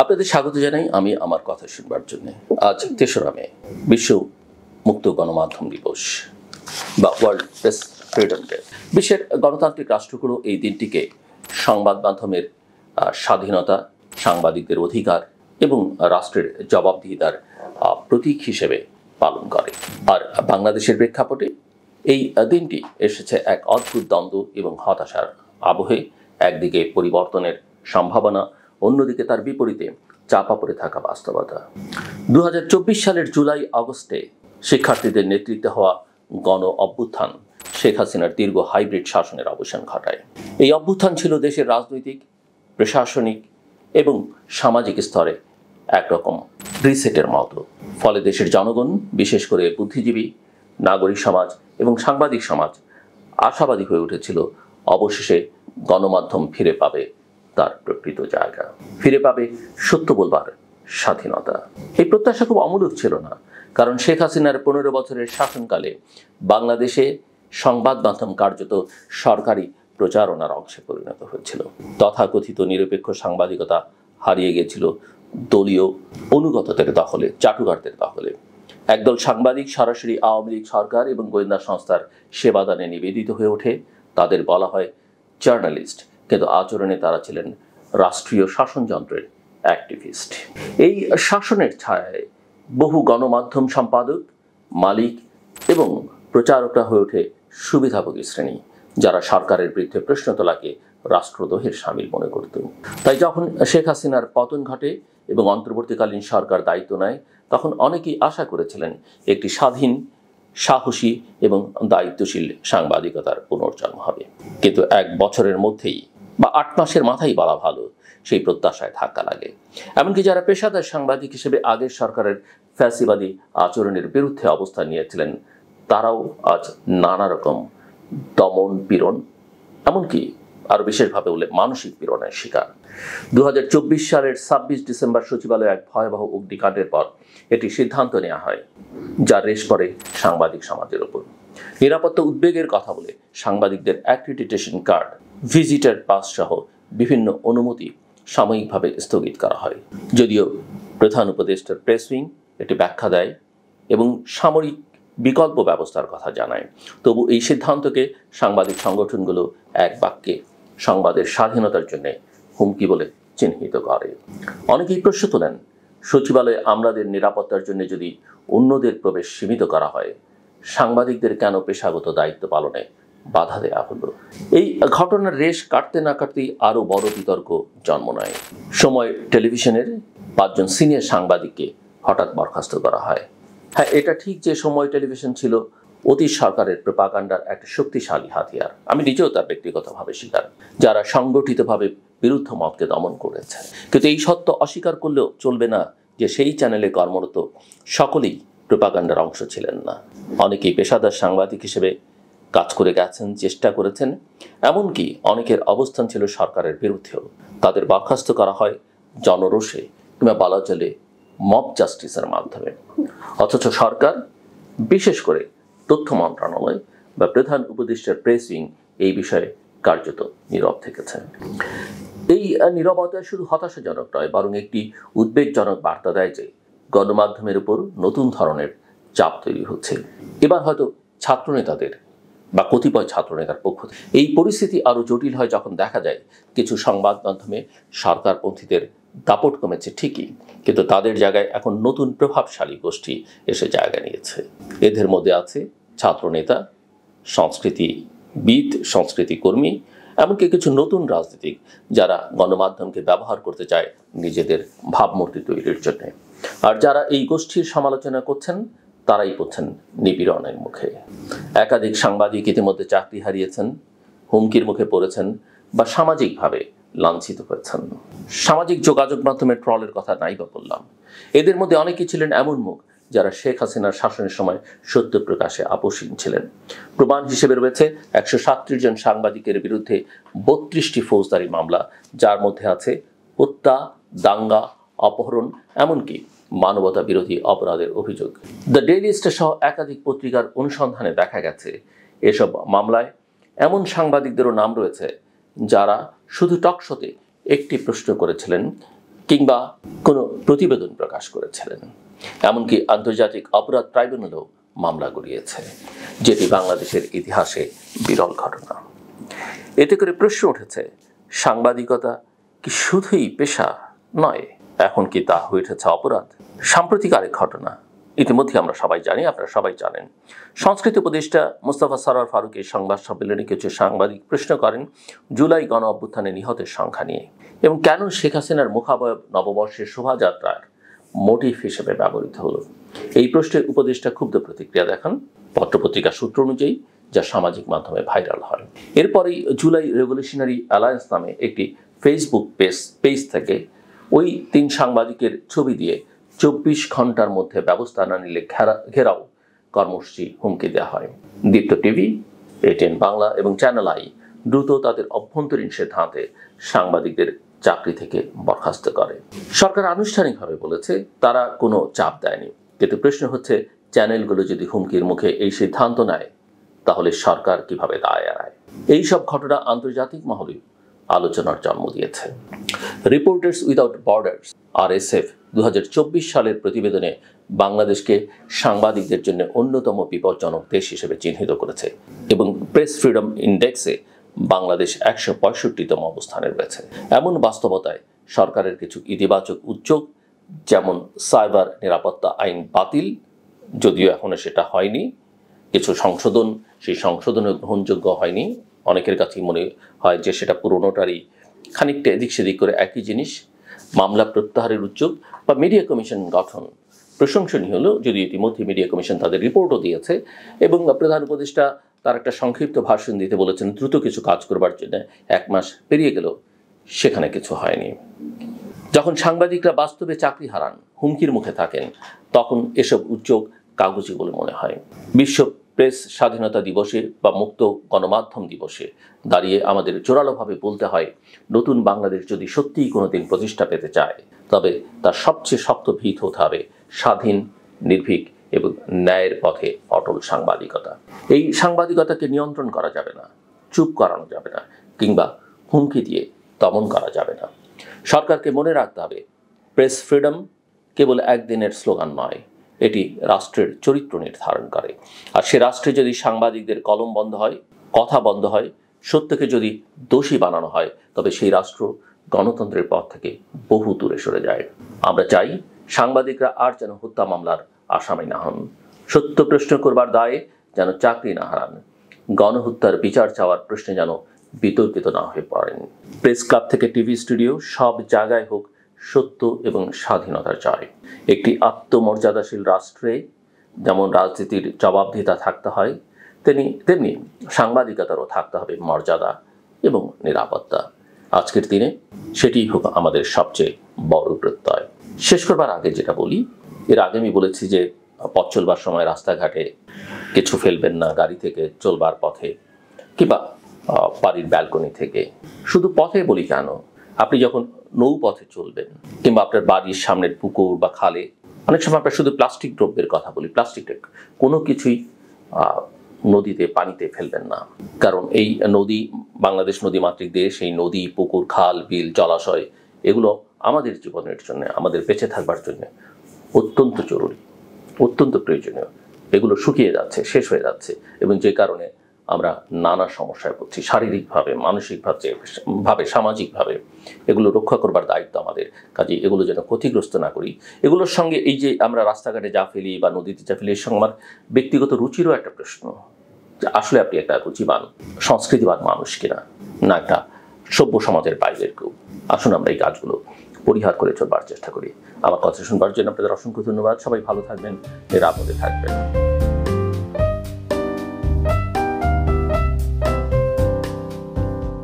আপনাদের স্বাগত জানাই আমি আমার কথা শুনবার জন্য। আজ ৩রা মে বিশ্ব মুক্ত গণমাধ্যম দিবস বা ওয়ার্ল্ড প্রেস ফ্রিডম ডে। বিশ্বের গণতান্ত্রিক রাষ্ট্রগুলো এই দিনটিকে সংবাদ মাধ্যমের স্বাধীনতা, সাংবাদিকদের অধিকার এবং রাষ্ট্রের জবাবদিহিতার প্রতীক হিসেবে পালন করে। আর বাংলাদেশের প্রেক্ষাপটে এই দিনটি এসেছে এক অদ্ভুত দ্বন্দ্ব এবং হতাশার আবহে। একদিকে পরিবর্তনের সম্ভাবনা, অন্যদিকে তার বিপরীতে চাপা পড়ে থাকা বাস্তবতা। 2024 সালের জুলাই আগস্টে শিক্ষার্থীদের নেতৃত্বে হওয়া গণ অভ্যুত্থান শেখ হাসিনার দীর্ঘ হাইব্রিড শাসনের অবসান ঘটায়। এই অভ্যুত্থান ছিল দেশের রাজনৈতিক, প্রশাসনিক এবং সামাজিক স্তরে একরকম রিসেটের মতো। ফলে দেশের জনগণ, বিশেষ করে বুদ্ধিজীবী, নাগরিক সমাজ এবং সাংবাদিক সমাজ আশাবাদী হয়ে উঠেছিল অবশেষে গণমাধ্যম ফিরে পাবে তার প্রকৃত জায়গা, ফিরে পাবে সত্য বলবার স্বাধীনতা। এই প্রত্যাশা খুব অমূলক ছিল না, কারণ শেখ হাসিনার 15 বছরের শাসনকালে বাংলাদেশে সংবাদ মাধ্যম কার্যত সরকারি প্রচারণার অংশে পরিণত হয়েছিল। তথাকথিত নিরপেক্ষ সাংবাদিকতা হারিয়ে গিয়েছিল দলীয় অনুগতদের দখলে, চাটুকারদের দখলে। একদল সাংবাদিক সরাসরি আওয়ামী লীগ সরকার এবং গোয়েন্দা সংস্থার সেবাদানে নিবেদিত হয়ে ওঠে। তাদের বলা হয় জার্নালিস্ট, কিন্তু আচরণে তারা ছিলেন রাষ্ট্রীয় শাসনযন্ত্রের অ্যাক্টিভিস্ট। এই শাসনের ছায়ায় বহু গণমাধ্যম সম্পাদক, মালিক এবং প্রচারকরা হয়ে ওঠে সুবিধাভোগী শ্রেণী, যারা সরকারের বিরুদ্ধে প্রশ্ন তোলাকে রাষ্ট্রদ্রোহের শামিল মনে করত। তাই যখন শেখ হাসিনার পতন ঘটে এবং অন্তর্বর্তীকালীন সরকার দায়িত্ব নেয়, তখন অনেকেই আশা করেছিলেন একটি স্বাধীন, সাহসী এবং দায়িত্বশীল সাংবাদিকতার পুনর্জন্ম হবে। কিন্তু 1 বছরের মধ্যেই বা 8 মাসের মাথায় বলা ভালো, সেই প্রত্যাশায় ধাক্কা লাগে। এমনকি যারা পেশাদার সাংবাদিক হিসেবে আগের সরকারের ফ্যাসিবাদী আচরণের বিরুদ্ধে অবস্থান নিয়েছিলেন, তারাও আজ নানা রকম দমন, পীড়ন, এমনকি আরও বিশেষভাবে বলে মানসিক পীড়নের শিকার। 2024 সালের 26 ডিসেম্বর সচিবালয়ে এক ভয়াবহ অগ্নিকাণ্ডের পর এটি সিদ্ধান্ত নেওয়া হয়, যা রেশ পড়ে সাংবাদিক সমাজের ওপর। নিরাপত্তা উদ্বেগের কথা বলে সাংবাদিকদের অ্যাক্রিডিটেশন কার্ড, ভিজিটার পাস সহ বিভিন্ন অনুমতি সাময়িকভাবে স্থগিত করা হয়। যদিও প্রধান উপদেষ্টার প্রেস উইং এটি ব্যাখ্যা দেয় এবং সামরিক বিকল্প ব্যবস্থার কথা জানায়, তবু এই সিদ্ধান্তকে সাংবাদিক সংগঠনগুলো এক বাক্যে সংবাদের স্বাধীনতার জন্য হুমকি বলে চিহ্নিত করে। অনেকেই প্রশ্ন তোলেন, সচিবালয়ে আমলাদের নিরাপত্তার জন্য যদি অন্যদের প্রবেশ সীমিত করা হয়, সাংবাদিকদের কেন পেশাগত দায়িত্ব পালনে বাধা দেওয়া হলো? এই ঘটনার রেশ কাটতে না কাটতেই আরও বড় বিতর্ক জন্ম নেয়। সময় টেলিভিশনের 5 জন সিনিয়র সাংবাদিককে হঠাৎ বরখাস্ত করা হয়। হ্যাঁ, এটা ঠিক যে সময় টেলিভিশন ছিল অতীত সরকারের প্রোপাগান্ডার একটা শক্তিশালী হাতিয়ার। আমি নিজেও তার ব্যক্তিগতভাবে স্বীকার, যারা সংগঠিতভাবে বিরুদ্ধ মতকে দমন করেছে। কিন্তু এই সত্য অস্বীকার করলেও চলবে না যে সেই চ্যানেলে কর্মরত সকলেই প্রোপাগান্ডার অংশ ছিলেন না। অনেকেই পেশাদার সাংবাদিক হিসেবে কাজ করে গেছেন, চেষ্টা করেছেন, এমনকি অনেকের অবস্থান ছিল সরকারের বিরুদ্ধেও। তাদের বরখাস্ত করা হয় জনরোষে কিংবা বলা চলে মব জাস্টিসের মাধ্যমে। অথচ সরকার, বিশেষ করে তথ্য মন্ত্রণালয় বা প্রধান উপদেষ্টার প্রেস উইং এই বিষয়ে কার্যত নীরব থেকেছেন। এই নীরবতা শুধু হতাশাজনক নয়, বরং একটি উদ্বেগজনক বার্তা দেয় যে গণমাধ্যমের উপর নতুন ধরনের চাপ তৈরি হচ্ছে। এবার হয়তো ছাত্রনেতাদের বা কতিপয় ছাত্রনেতার পক্ষ থেকে। এই পরিস্থিতি আরও জটিল হয় যখন দেখা যায় কিছু সংবাদ মাধ্যমে সরকারপন্থীদের দাপট কমেছে ঠিকই, কিন্তু তাদের জায়গায় এখন নতুন প্রভাবশালী গোষ্ঠী এসে জায়গা নিয়েছে। এদের মধ্যে আছে ছাত্রনেতা, সংস্কৃতিবিদ, সংস্কৃতি কর্মী, এমনকি কিছু নতুন রাজনীতিক যারা গণমাধ্যমকে ব্যবহার করতে চায় নিজেদের ভাবমূর্তি তৈরির জন্য। আর যারা এই গোষ্ঠীর সমালোচনা করছেন, তারাই পড়ছেন নিপীড়নের মুখে। একাধিক সাংবাদিক ইতিমধ্যে চাকরি হারিয়েছেন, হুমকির মুখে পড়েছেন বা সামাজিকভাবে লাঞ্ছিত হয়েছেন। সামাজিক যোগাযোগ মাধ্যমে ট্রলের কথা নাই বা বললাম। এদের মধ্যে অনেকেই ছিলেন এমন মুখ যারা শেখ হাসিনার শাসনের সময় সত্য প্রকাশে আপোষহীন ছিলেন। প্রমাণ হিসেবে রয়েছে 137 জন সাংবাদিকের বিরুদ্ধে 32টি ফৌজদারি মামলা, যার মধ্যে আছে হত্যা, দাঙ্গা, অপহরণ, এমনকি মানবতা বিরোধী অপরাধের অভিযোগ। দ্য ডেইলি স্টার সহ একাধিক পত্রিকার অনুসন্ধানে দেখা গেছে এসব মামলায় এমন সাংবাদিকদেরও নাম রয়েছে যারা শুধু টকশোতে একটি প্রশ্ন করেছিলেন, কিংবা কোনো প্রতিবেদন প্রকাশ করেছিলেন। এমনকি আন্তর্জাতিক অপরাধ ট্রাইব্যুনালও মামলা গড়িয়েছে, যেটি বাংলাদেশের ইতিহাসে বিরল ঘটনা। এতে করে প্রশ্ন উঠেছে, সাংবাদিকতা কি শুধুই পেশা নয়, এখন কি তা হয়ে উঠেছে অপরাধ? সাম্প্রতিক আরেক ঘটনা ইতিমধ্যে আমরা সবাই জানি, আপনারা সবাই জানেন। সংস্কৃতি উপদেষ্টা মোস্তফা সরোয়ার ফারুকের সংবাদ সম্মেলনে কিছু সাংবাদিক প্রশ্ন করেন জুলাই গণ অভ্যুত্থানে নিহতের সংখ্যা নিয়ে এবং কেন শেখ হাসিনার মুখাবয়ব নববর্ষের শোভাযাত্রার মোটিভ হিসেবে ব্যবহৃত হলো। এই প্রশ্নের উপদেষ্টা ক্ষুব্ধ প্রতিক্রিয়া দেখান পত্রপত্রিকার সূত্র অনুযায়ী, যা সামাজিক মাধ্যমে ভাইরাল হয়। এরপরেই জুলাই রেভলিউশনারি অ্যালায়েন্স নামে একটি ফেসবুক পেজ থেকে ওই 3 সাংবাদিকের ছবি দিয়ে 24 ঘন্টার মধ্যে ব্যবস্থা না নিলে ঘেরাও কর্মসূচি হুমকি দেওয়া হয়। দীপ্ত টিভি, এটিএন বাংলা এবং চ্যানেল আই দ্রুত তাদের অভ্যন্তরীণ সিদ্ধান্তে সাংবাদিকদের চাকরি থেকে বরখাস্ত করে। সরকার আনুষ্ঠানিকভাবে বলেছে তারা কোনো চাপ দেয়নি, কিন্তু প্রশ্ন হচ্ছে, চ্যানেলগুলো যদি হুমকির মুখে এই সিদ্ধান্ত নেয় তাহলে সরকার কিভাবে দায় এড়ায়? এই সব ঘটনা আন্তর্জাতিক মহলে আলোচনার জন্ম দিয়েছে। রিপোর্টার্স উইদাউট বর্ডার্স RSF 2024 সালের প্রতিবেদনে বাংলাদেশকে সাংবাদিকদের জন্য অন্যতম বিপজ্জনক দেশ হিসেবে চিহ্নিত করেছে এবং প্রেস ফ্রিডম ইন্ডেক্সে বাংলাদেশ 165তম অবস্থানে রয়েছে। এমন বাস্তবতায় সরকারের কিছু ইতিবাচক উদ্যোগ, যেমন সাইবার নিরাপত্তা আইন বাতিল, যদিও এখনো সেটা হয়নি, কিছু সংশোধন, সেই সংশোধনও গ্রহণযোগ্য হয়নি। অনেকের কাছেই মনে হয় যে সেটা পুরোনোটারই খানিকটা এদিক সেদিক করে একই জিনিস। মামলা প্রত্যাহারের উদ্যোগ বা মিডিয়া কমিশন গঠন প্রশংসনীয় হলো, যদি ইতিমধ্যে মিডিয়া কমিশন তাদের রিপোর্টও দিয়েছে এবং প্রধান উপদেষ্টা তার একটা সংক্ষিপ্ত ভাষণ দিতে বলেছেন দ্রুত কিছু কাজ করবার জন্য। 1 মাস পেরিয়ে গেল, সেখানে কিছু হয়নি। যখন সাংবাদিকরা বাস্তবে চাকরি হারান, হুমকির মুখে থাকেন, তখন এসব উদ্যোগ কাগজি বলে মনে হয়। বিশ্ব প্রেস স্বাধীনতা দিবসে বা মুক্ত গণমাধ্যম দিবসে দাঁড়িয়ে আমাদের জোরালোভাবে বলতে হয়, নতুন বাংলাদেশ যদি সত্যিই কোনোদিন প্রতিষ্ঠা পেতে চায়, তবে তার সবচেয়ে শক্ত ভিত হতে হবে স্বাধীন, নির্ভীক এবং ন্যায়ের পথে অটল সাংবাদিকতা। এই সাংবাদিকতাকে নিয়ন্ত্রণ করা যাবে না, চুপ করানো যাবে না, কিংবা হুমকি দিয়ে দমন করা যাবে না। সরকারকে মনে রাখতে হবে, প্রেস ফ্রিডম কেবল একদিনের স্লোগান নয়, এটি রাষ্ট্রের চরিত্র নির্ধারণ করে। আর সে রাষ্ট্রে যদি সাংবাদিকদের কলম বন্ধ হয়, কথা বন্ধ হয়, সত্যকে যদি দোষী বানানো হয়, তবে সেই রাষ্ট্র গণতন্ত্রের পথ থেকে বহু দূরে সরে যায়। আমরা চাই সাংবাদিকরা আর যেন হত্যা মামলার আসামি না হন, সত্য প্রশ্ন করবার দায়ে যেন চাকরি না হারান, গণহত্যার বিচার চাওয়ার প্রশ্নে যেন বিতর্কিত না হয়ে পড়েন। প্রেস ক্লাব থেকে টিভি স্টুডিও, সব জায়গায় হোক সত্য এবং স্বাধীনতার জয়। একটি আত্মমর্যাদাশীল রাষ্ট্রে যেমন রাজনীতির জবাবদিহিতা থাকতে হয়, তেমনি সাংবাদিকতারও থাকতে হবে মর্যাদা এবং নিরাপত্তা। আজকের দিনে সেটিই হোক আমাদের সবচেয়ে বড় প্রত্যয়। শেষ করবার আগে যেটা বলি, এর আগে আমি বলেছি যে পথ চলবার সময় রাস্তাঘাটে কিছু ফেলবেন না, গাড়ি থেকে চলবার পথে কিংবা বাড়ির ব্যালকনি থেকে। শুধু পথে বলি কেন, আপনি যখন নৌপথে চলবেন কিংবা আপনার বাড়ির সামনের পুকুর বা খালে, অনেক সময় আমরা শুধু প্লাস্টিক দ্রব্যের কথা বলি, প্লাস্টিকটা কোনো কিছুই নদীতে, পানিতে ফেলবেন না। কারণ এই নদী, বাংলাদেশ নদীমাতৃক দেশ, এই নদী, পুকুর, খাল, বিল, জলাশয়, এগুলো আমাদের জীবনের জন্য, আমাদের বেঁচে থাকবার জন্য অত্যন্ত জরুরি, অত্যন্ত প্রয়োজনীয়। এগুলো শুকিয়ে যাচ্ছে, শেষ হয়ে যাচ্ছে এবং যে কারণে আমরা নানা সমস্যায় পড়ছি, শারীরিকভাবে, মানসিকভাবে, সামাজিকভাবে। এগুলো রক্ষা করবার দায়িত্ব আমাদের। কাজেই এগুলো যেন ক্ষতিগ্রস্ত না করি। এগুলোর সঙ্গে এই যে আমরা রাস্তাঘাটে যা ফেলি বা নদীতে যা ফেলি, এর সঙ্গে আমার ব্যক্তিগত রুচিরও একটা প্রশ্ন, যে আসলে আপনি একটা রুচিবান, সংস্কৃতিবান মানুষ কিনা, না একটা সভ্য সমাজের বাইরের কেউ। আসুন আমরা এই কাজগুলো পরিহার করে চলবার চেষ্টা করি। আমার কথা শুনবার জন্য আপনাদের অসংখ্য ধন্যবাদ। সবাই ভালো থাকবেন, নিরাপদে থাকবেন।